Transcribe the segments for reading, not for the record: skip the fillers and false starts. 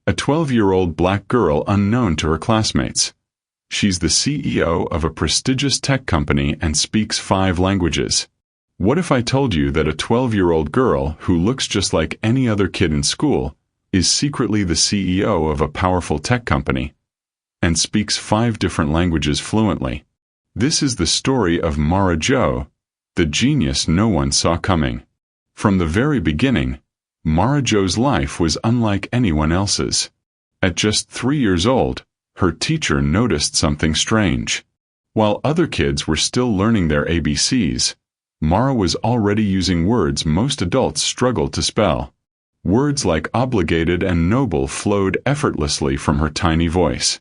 a 12-year-old black girl unknown to her classmates. She's the CEO of a prestigious tech company and speaks 5 languages. What if I told you that a 12-year-old girl who looks just like any other kid in school is secretly the CEO of a powerful tech company and speaks 5 different languages fluently? This is the story of Mara Jo, the genius no one saw coming. From the very beginning, Mara Jo's life was unlike anyone else's. At just 3 years old, her teacher noticed something strange. While other kids were still learning their ABCs, Mara was already using words most adults struggled to spell. Words like obligated and noble flowed effortlessly from her tiny voice.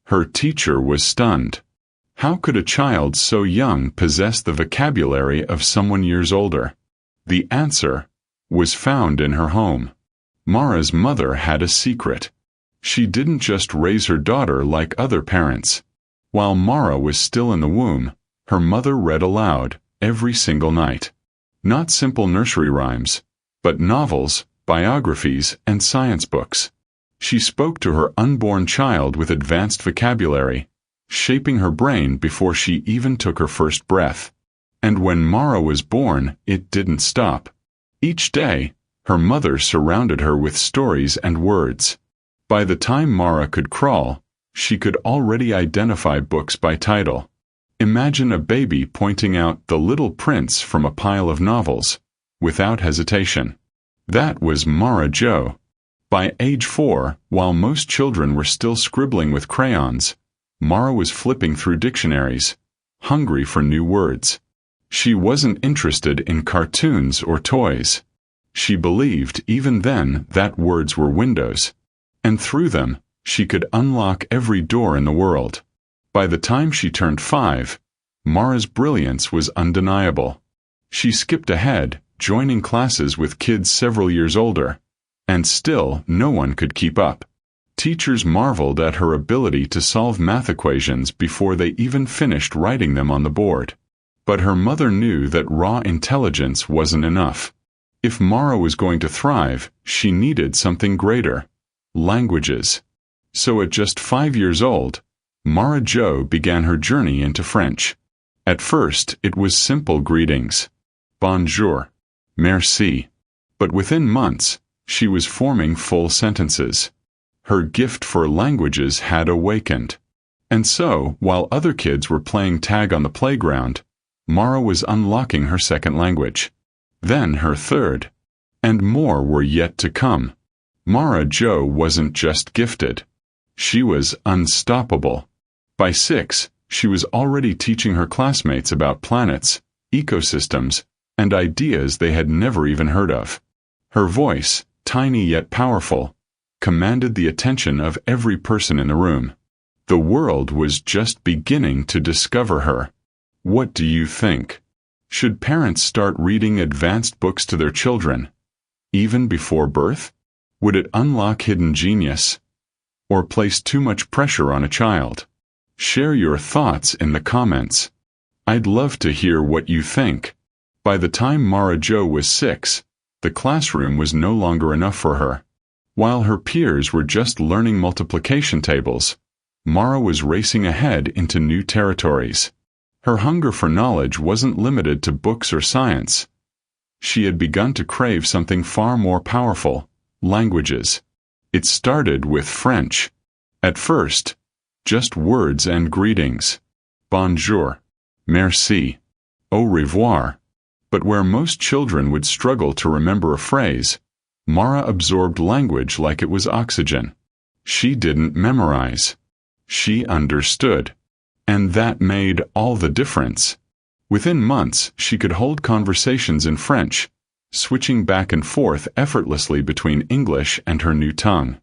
Her teacher was stunned. How could a child so young possess the vocabulary of someone years older? The answer was found in her home. Mara's mother had a secret. She didn't just raise her daughter like other parents. While Mara was still in the womb, her mother read aloud every single night. Not simple nursery rhymes, but novels, biographies, and science books. She spoke to her unborn child with advanced vocabulary, shaping her brain before she even took her first breath. And when Mara was born, it didn't stop. Each day, her mother surrounded her with stories and words. By the time Mara could crawl, she could already identify books by title. Imagine a baby pointing out The Little Prince from a pile of novels, without hesitation. That was Mara Jo. By age 4, while most children were still scribbling with crayons, Mara was flipping through dictionaries, hungry for new words. She wasn't interested in cartoons or toys. She believed, even then, that words were windows, and through them, she could unlock every door in the world. By the time she turned 5, Mara's brilliance was undeniable. She skipped ahead, joining classes with kids several years older, and still no one could keep up. Teachers marveled at her ability to solve math equations before they even finished writing them on the board. But her mother knew that raw intelligence wasn't enough. If Mara was going to thrive, she needed something greater: languages. So at just 5 years old, Mara Jo began her journey into French. At first, it was simple greetings. Bonjour. Merci. But within months, she was forming full sentences. Her gift for languages had awakened. And so, while other kids were playing tag on the playground, Mara was unlocking her second language. Then her third. And more were yet to come. Mara Jo wasn't just gifted. She was unstoppable. By 6, she was already teaching her classmates about planets, ecosystems, and ideas they had never even heard of. Her voice, tiny yet powerful, commanded the attention of every person in the room. The world was just beginning to discover her. What do you think? Should parents start reading advanced books to their children, even before birth? Would it unlock hidden genius, or place too much pressure on a child? Share your thoughts in the comments. I'd love to hear what you think. By the time Mara Jo was 6, the classroom was no longer enough for her. While her peers were just learning multiplication tables, Mara was racing ahead into new territories. Her hunger for knowledge wasn't limited to books or science. She had begun to crave something far more powerful: languages. It started with French. At first, just words and greetings. Bonjour. Merci. Au revoir. But where most children would struggle to remember a phrase, Mara absorbed language like it was oxygen. She didn't memorize. She understood. And that made all the difference. Within months, she could hold conversations in French, switching back and forth effortlessly between English and her new tongue.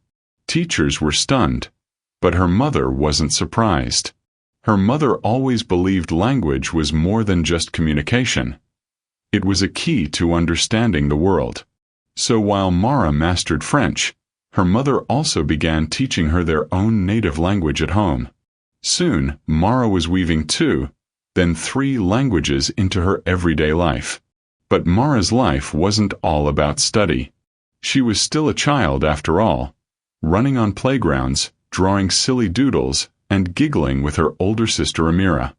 Teachers were stunned, but her mother wasn't surprised. Her mother always believed language was more than just communication. It was a key to understanding the world. So while Mara mastered French, her mother also began teaching her their own native language at home. Soon, Mara was weaving 2, then 3 languages into her everyday life. But Mara's life wasn't all about study. She was still a child after all, running on playgrounds, drawing silly doodles, and giggling with her older sister Amira.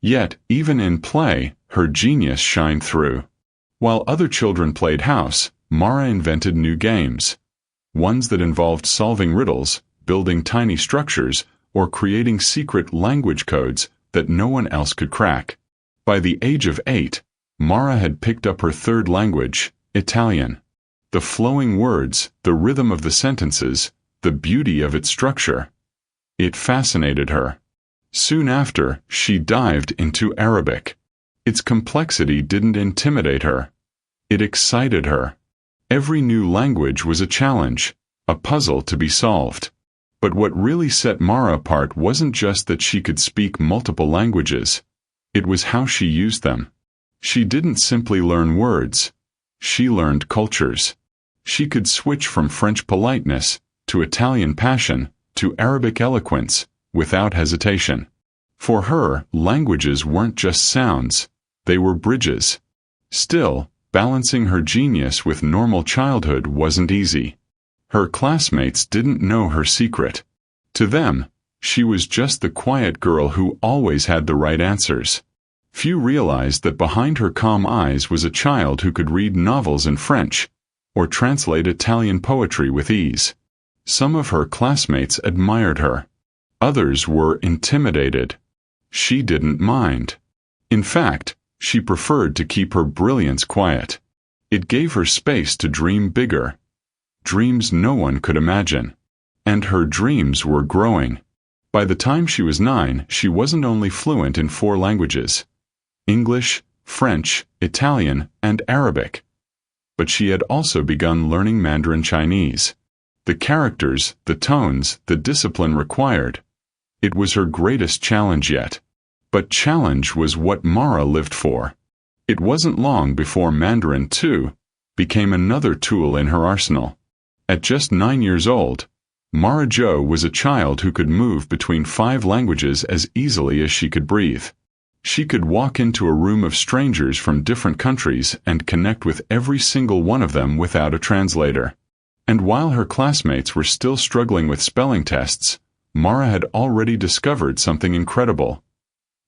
Yet, even in play, her genius shined through. While other children played house, Mara invented new games. Ones that involved solving riddles, building tiny structures, or creating secret language codes that no one else could crack. By the age of 8, Mara had picked up her third language, Italian. The flowing words, the rhythm of the sentences, the beauty of its structure. It fascinated her. Soon after, she dived into Arabic. Its complexity didn't intimidate her. It excited her. Every new language was a challenge, a puzzle to be solved. But what really set Mara apart wasn't just that she could speak multiple languages. It was how she used them. She didn't simply learn words. She learned cultures. She could switch from French politeness to Italian passion to Arabic eloquence without hesitation. For her, languages weren't just sounds, they were bridges. Still, balancing her genius with normal childhood wasn't easy. Her classmates didn't know her secret. To them, she was just the quiet girl who always had the right answers. Few realized that behind her calm eyes was a child who could read novels in French or translate Italian poetry with ease. Some of her classmates admired her. Others were intimidated. She didn't mind. In fact, she preferred to keep her brilliance quiet. It gave her space to dream bigger. Dreams no one could imagine. And her dreams were growing. By the time she was 9, she wasn't only fluent in 4 languages: English, French, Italian, and Arabic. But she had also begun learning Mandarin Chinese. The characters, the tones, the discipline required. It was her greatest challenge yet. But challenge was what Mara lived for. It wasn't long before Mandarin, too, became another tool in her arsenal. At just 9 years old, Mara Jo was a child who could move between 5 languages as easily as she could breathe. She could walk into a room of strangers from different countries and connect with every single one of them without a translator. And while her classmates were still struggling with spelling tests, Mara had already discovered something incredible.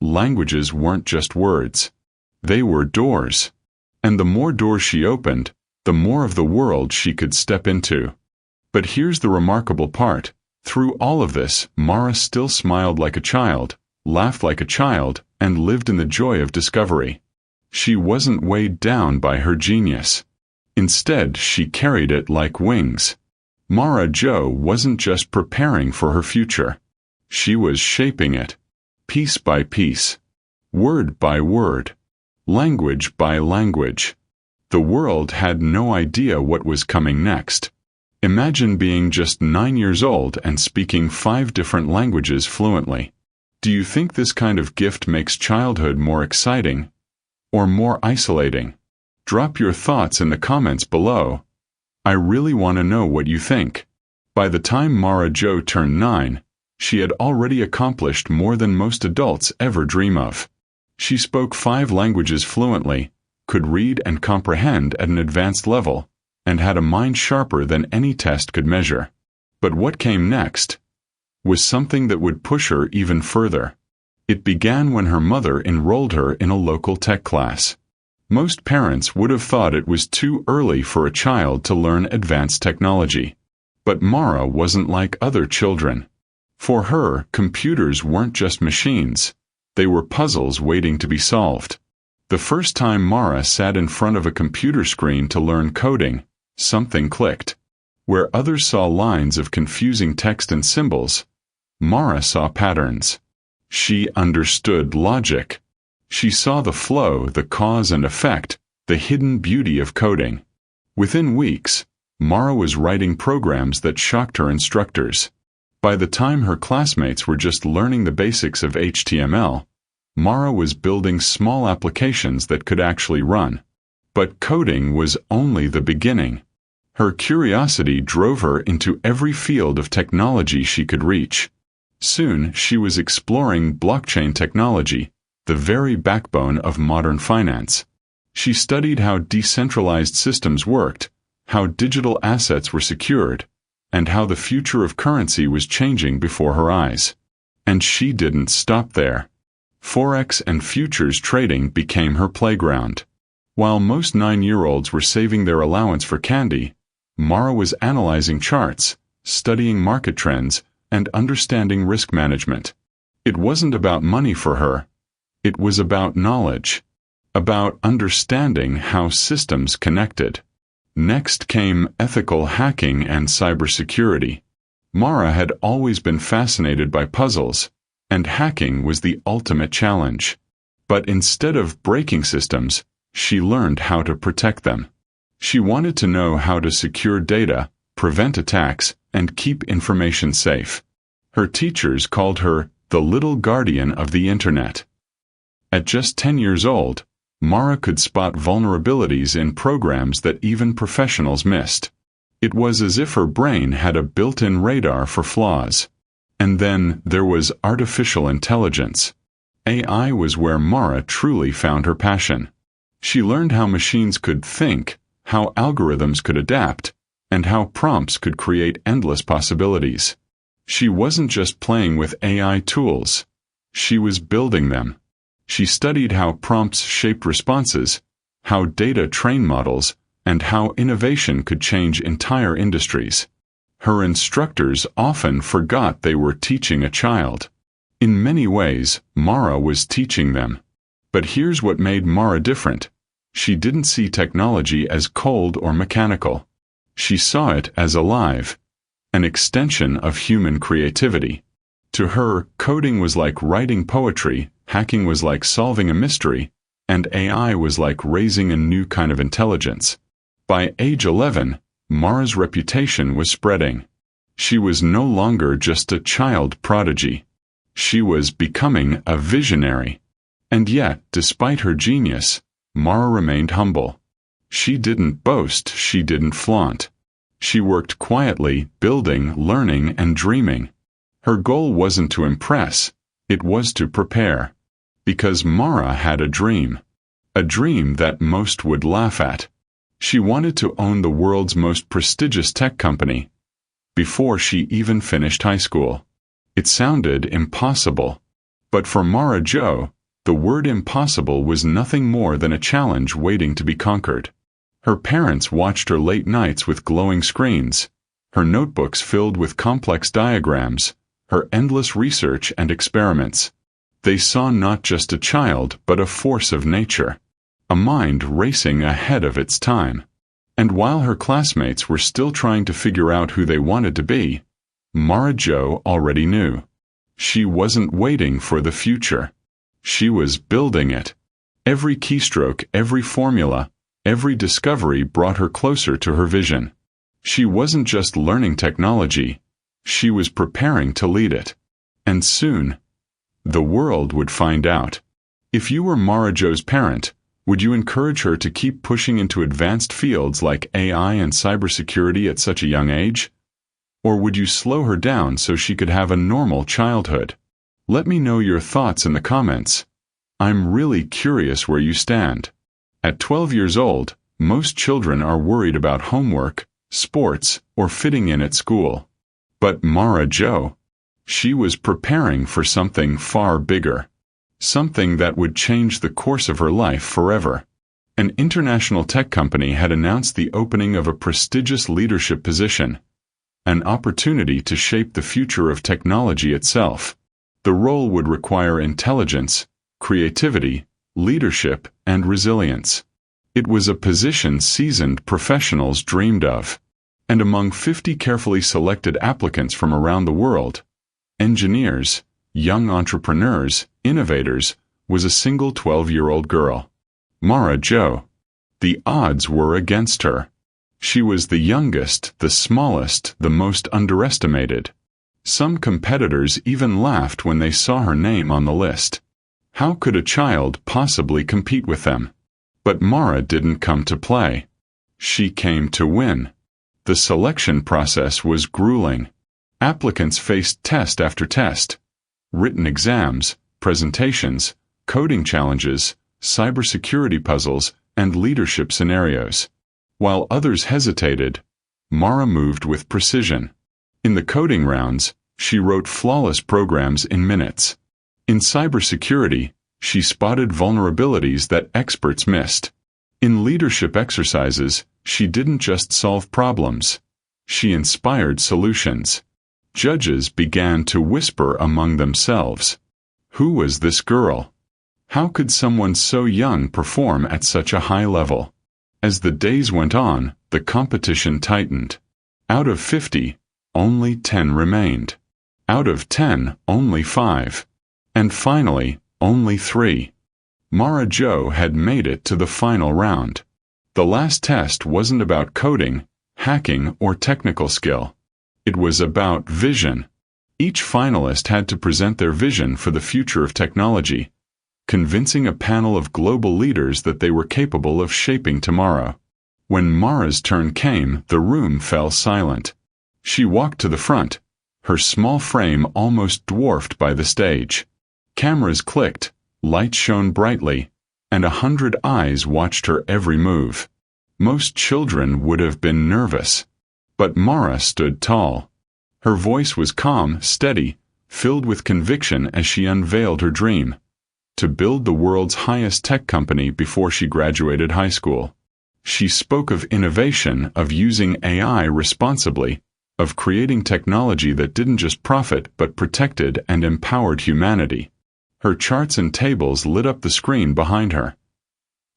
Languages weren't just words. They were doors. And the more doors she opened, the more of the world she could step into. But here's the remarkable part. Through all of this, Mara still smiled like a child, laughed like a child, and lived in the joy of discovery. She wasn't weighed down by her genius. Instead, she carried it like wings. Mara Jo wasn't just preparing for her future. She was shaping it. Piece by piece. Word by word. Language by language. The world had no idea what was coming next. Imagine being just 9 years old and speaking 5 different languages fluently. Do you think this kind of gift makes childhood more exciting or more isolating? Drop your thoughts in the comments below. I really want to know what you think. By the time Mara Jo turned 9, she had already accomplished more than most adults ever dream of. She spoke 5 languages fluently, could read and comprehend at an advanced level, and had a mind sharper than any test could measure. But what came next was something that would push her even further. It began when her mother enrolled her in a local tech class. Most parents would have thought it was too early for a child to learn advanced technology. But Mara wasn't like other children. For her, computers weren't just machines. They were puzzles waiting to be solved. The first time Mara sat in front of a computer screen to learn coding, something clicked. Where others saw lines of confusing text and symbols, Mara saw patterns. She understood logic. She saw the flow, the cause and effect, the hidden beauty of coding. Within weeks, Mara was writing programs that shocked her instructors. By the time her classmates were just learning the basics of HTML, Mara was building small applications that could actually run. But coding was only the beginning. Her curiosity drove her into every field of technology she could reach. Soon, she was exploring blockchain technology, the very backbone of modern finance. She studied how decentralized systems worked, how digital assets were secured, and how the future of currency was changing before her eyes. And she didn't stop there. Forex and futures trading became her playground. While most 9-year-olds were saving their allowance for candy, Mara was analyzing charts, studying market trends, and understanding risk management. It wasn't about money for her. It was about knowledge, about understanding how systems connected. Next came ethical hacking and cybersecurity. Mara had always been fascinated by puzzles, and hacking was the ultimate challenge. But instead of breaking systems, she learned how to protect them. She wanted to know how to secure data, prevent attacks, and keep information safe. Her teachers called her the little guardian of the Internet. At just 10 years old, Mara could spot vulnerabilities in programs that even professionals missed. It was as if her brain had a built-in radar for flaws. And then there was artificial intelligence. AI was where Mara truly found her passion. She learned how machines could think, how algorithms could adapt, and how prompts could create endless possibilities. She wasn't just playing with AI tools. She was building them. She studied how prompts shaped responses, how data trained models, and how innovation could change entire industries. Her instructors often forgot they were teaching a child. In many ways, Mara was teaching them. But here's what made Mara different. She didn't see technology as cold or mechanical. She saw it as alive, an extension of human creativity. To her, coding was like writing poetry, hacking was like solving a mystery, and AI was like raising a new kind of intelligence. By age 11, Mara's reputation was spreading. She was no longer just a child prodigy. She was becoming a visionary. And yet, despite her genius, Mara remained humble. She didn't boast, she didn't flaunt. She worked quietly, building, learning, and dreaming. Her goal wasn't to impress, it was to prepare. Because Mara had a dream that most would laugh at. She wanted to own the world's most prestigious tech company before she even finished high school. It sounded impossible. But for Mara Jo, the word impossible was nothing more than a challenge waiting to be conquered. Her parents watched her late nights with glowing screens, her notebooks filled with complex diagrams, her endless research and experiments. They saw not just a child, but a force of nature, a mind racing ahead of its time. And while her classmates were still trying to figure out who they wanted to be, Mara Jo already knew. She wasn't waiting for the future. She was building it. Every keystroke, every formula, every discovery brought her closer to her vision. She wasn't just learning technology, she was preparing to lead it. And soon, the world would find out. If you were Mara Jo's parent, would you encourage her to keep pushing into advanced fields like AI and cybersecurity at such a young age? Or would you slow her down so she could have a normal childhood? Let me know your thoughts in the comments. I'm really curious where you stand. At 12 years old, most children are worried about homework, sports, or fitting in at school. But Mara Jo, she was preparing for something far bigger. Something that would change the course of her life forever. An international tech company had announced the opening of a prestigious leadership position, an opportunity to shape the future of technology itself. The role would require intelligence, creativity, leadership, and resilience. It was a position seasoned professionals dreamed of. And among 50 carefully selected applicants from around the world, engineers, young entrepreneurs, innovators, was a single 12-year-old girl. Mara Jo. The odds were against her. She was the youngest, the smallest, the most underestimated. Some competitors even laughed when they saw her name on the list. How could a child possibly compete with them? But Mara didn't come to play. She came to win. The selection process was grueling. Applicants faced test after test, written exams, presentations, coding challenges, cybersecurity puzzles, and leadership scenarios. While others hesitated, Mara moved with precision. In the coding rounds, she wrote flawless programs in minutes. In cybersecurity, she spotted vulnerabilities that experts missed. In leadership exercises, she didn't just solve problems. She inspired solutions. Judges began to whisper among themselves. Who was this girl? How could someone so young perform at such a high level? As the days went on, the competition tightened. Out of 50, only 10 remained. Out of 10, only 5. And finally, only 3. Mara Jo had made it to the final round. The last test wasn't about coding, hacking, or technical skill. It was about vision. Each finalist had to present their vision for the future of technology, convincing a panel of global leaders that they were capable of shaping tomorrow. When Mara's turn came, the room fell silent. She walked to the front, her small frame almost dwarfed by the stage. Cameras clicked, lights shone brightly, and 100 eyes watched her every move. Most children would have been nervous. But Mara stood tall. Her voice was calm, steady, filled with conviction as she unveiled her dream: to build the world's highest tech company before she graduated high school. She spoke of innovation, of using AI responsibly, of creating technology that didn't just profit but protected and empowered humanity. Her charts and tables lit up the screen behind her.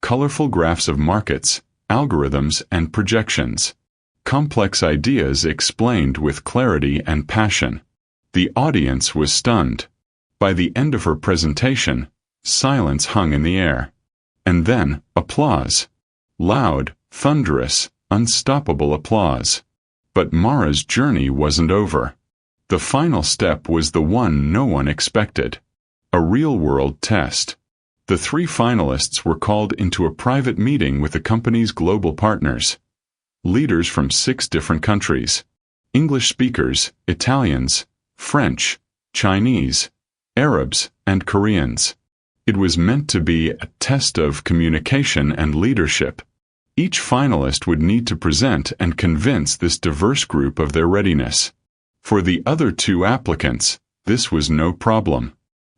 Colorful graphs of markets, algorithms, and projections. Complex ideas explained with clarity and passion. The audience was stunned. By the end of her presentation, silence hung in the air. And then, applause. Loud, thunderous, unstoppable applause. But Mara's journey wasn't over. The final step was the one no one expected. A real-world test. The 3 finalists were called into a private meeting with the company's global partners. Leaders from 6 different countries. English speakers, Italians, French, Chinese, Arabs, and Koreans. It was meant to be a test of communication and leadership. Each finalist would need to present and convince this diverse group of their readiness. For the other 2 applicants, this was no problem.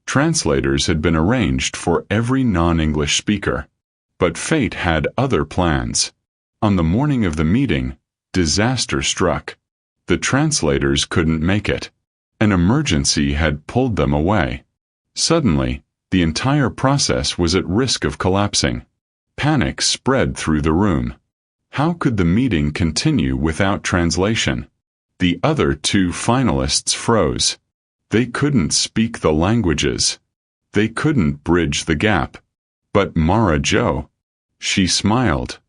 Translators had been arranged for every non-English speaker. But fate had other plans. On the morning of the meeting, disaster struck. The translators couldn't make it. An emergency had pulled them away. Suddenly, the entire process was at risk of collapsing. Panic spread through the room. How could the meeting continue without translation? The other 2 finalists froze. They couldn't speak the languages. They couldn't bridge the gap. But Mara Jo, she smiled.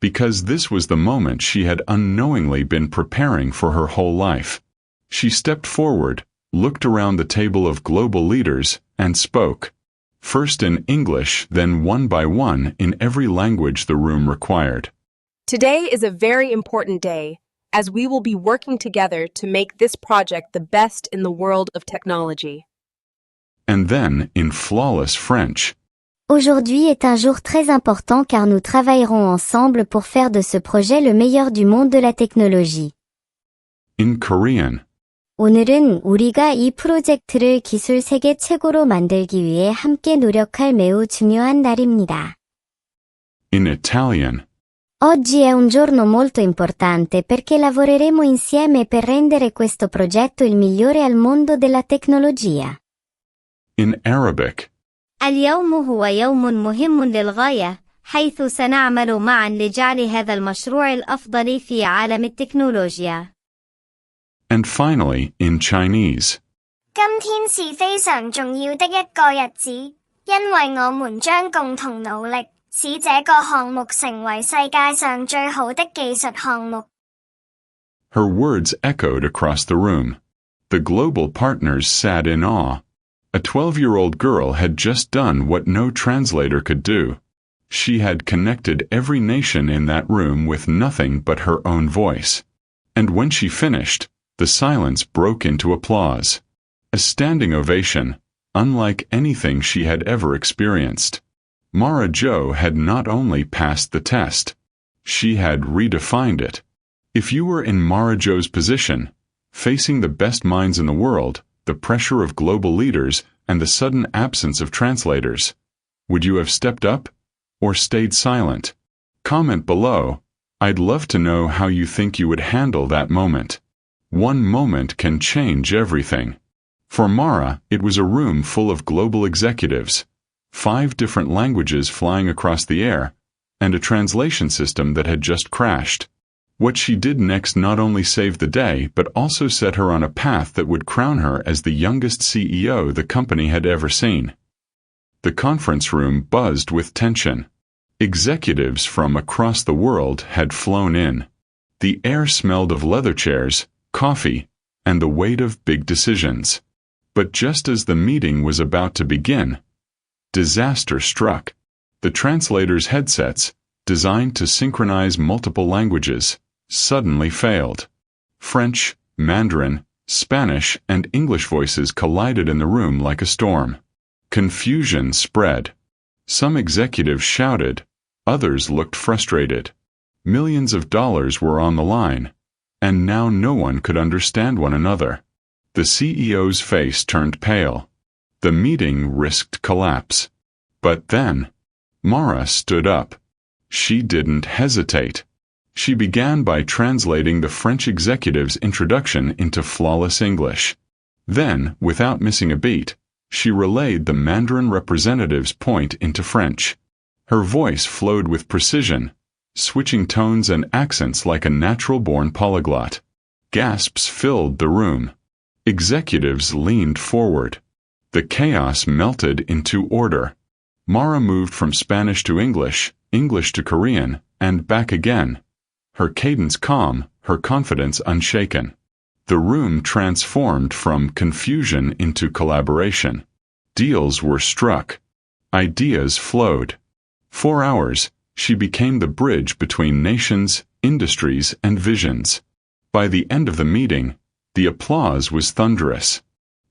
Because this was the moment she had unknowingly been preparing for her whole life. She stepped forward, looked around the table of global leaders, and spoke. First in English, then one by one in every language the room required. Today is a very important day, as we will be working together to make this project the best in the world of technology. And then, in flawless French. Aujourd'hui est un jour très important car nous travaillerons ensemble pour faire de ce projet le meilleur du monde de la technologie. In Korean. 오늘은 우리가 이 프로젝트를 기술 세계 최고로 만들기 위해 함께 노력할 매우 중요한 날입니다. In Italian. Oggi è un giorno molto importante perché lavoreremo insieme per rendere questo progetto il migliore al mondo della tecnologia. In Arabic. اليوم هو يوم مهم للغاية، حيث سنعمل معا لجعل هذا المشروع الأفضل في عالم التكنولوجيا. And finally, in Chinese. 今天是非常重要的一個日子，因為我們將共同努力，使這個項目成為世界上最好的技術項目。Her words echoed across the room. The global partners sat in awe. A 12-year-old girl had just done what no translator could do. She had connected every nation in that room with nothing but her own voice. And when she finished, the silence broke into applause. A standing ovation, unlike anything she had ever experienced. Mara Jo had not only passed the test, she had redefined it. If you were in Mara Jo's position, Facing the best minds in the world, the pressure of global leaders, and the sudden absence of translators. Would you have stepped up or stayed silent? Comment below. I'd love to know how you think you would handle that moment. One moment can change everything. For Mara, it was a room full of global executives, 5 different languages flying across the air, and a translation system that had just crashed. What she did next not only saved the day but also set her on a path that would crown her as the youngest CEO the company had ever seen. The conference room buzzed with tension. Executives from across the world had flown in. The air smelled of leather chairs, coffee, and the weight of big decisions. But just as the meeting was about to begin, disaster struck. The translators' headsets, designed to synchronize multiple languages, suddenly failed. French, Mandarin, Spanish, and English voices collided in the room like a storm. Confusion spread. Some executives shouted, others looked frustrated. Millions of dollars were on the line, and now no one could understand one another. The CEO's face turned pale. The meeting risked collapse. But then, Mara stood up. She didn't hesitate. She began by translating the French executive's introduction into flawless English. Then, without missing a beat, she relayed the Mandarin representative's point into French. Her voice flowed with precision, switching tones and accents like a natural-born polyglot. Gasps filled the room. Executives leaned forward. The chaos melted into order. Mara moved from Spanish to English, English to Korean, and back again. Her cadence calm, her confidence unshaken. The room transformed from confusion into collaboration. Deals were struck. Ideas flowed. For hours, she became the bridge between nations, industries, and visions. By the end of the meeting, the applause was thunderous.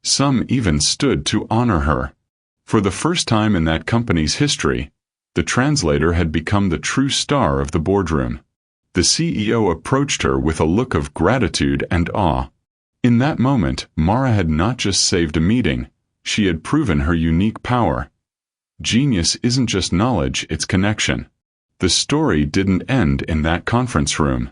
Some even stood to honor her. For the first time in that company's history, the translator had become the true star of the boardroom. The CEO approached her with a look of gratitude and awe. In that moment, Mara had not just saved a meeting, she had proven her unique power. Genius isn't just knowledge, it's connection. The story didn't end in that conference room.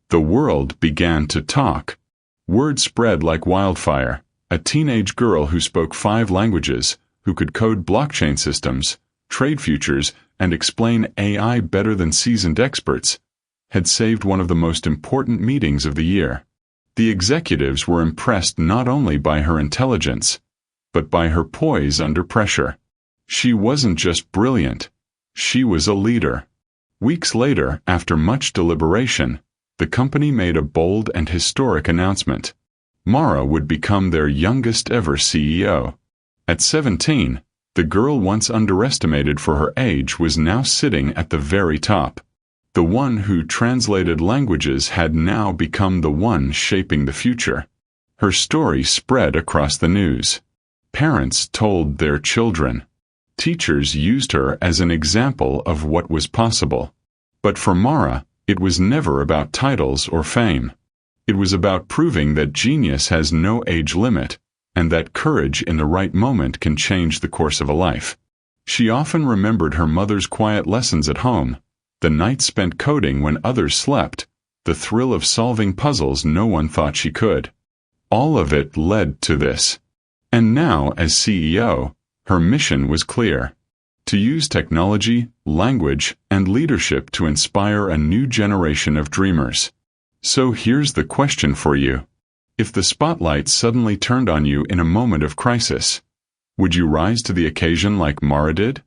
The world began to talk. Word spread like wildfire. A teenage girl who spoke 5 languages, who could code blockchain systems, trade futures, and explain AI better than seasoned experts, had saved one of the most important meetings of the year. The executives were impressed not only by her intelligence, but by her poise under pressure. She wasn't just brilliant, she was a leader. Weeks later, after much deliberation, the company made a bold and historic announcement. Mara would become their youngest ever CEO. At 17, the girl once underestimated for her age was now sitting at the very top. The one who translated languages had now become the one shaping the future. Her story spread across the news. Parents told their children. Teachers used her as an example of what was possible. But for Mara, it was never about titles or fame. It was about proving that genius has no age limit, and that courage in the right moment can change the course of a life. She often remembered her mother's quiet lessons at home, the nights spent coding when others slept, the thrill of solving puzzles no one thought she could. All of it led to this. And now, as CEO, her mission was clear: to use technology, language, and leadership to inspire a new generation of dreamers. So here's the question for you. If the spotlight suddenly turned on you in a moment of crisis, would you rise to the occasion like Mara did?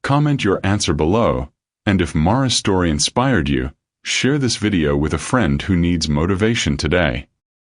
Comment your answer below, and if Mara's story inspired you, share this video with a friend who needs motivation today.